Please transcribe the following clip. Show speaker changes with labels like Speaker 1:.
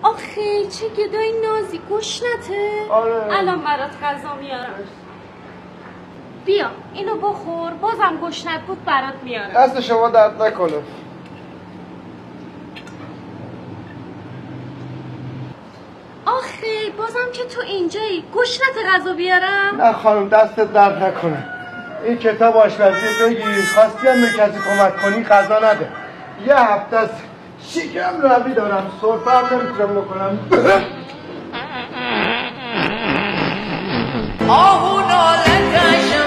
Speaker 1: آخه چه گدای نازی گشنته.
Speaker 2: آره
Speaker 1: الان برات غذا میارم. بیا اینو بخور، بازم گشنت بود برات میارم.
Speaker 2: دست شما درد نکنه.
Speaker 1: آخه بازم که تو اینجایی، گشنت غذا بیارم؟
Speaker 2: نه خانم دستت درد نکنه. این کتاب آشپزی بگیر، خواستی هم به کسی کمک کنی غذا نده. یه هفته است شکم روی دارم، سرفه هم نمیتونم بکنم.
Speaker 3: آهو نالت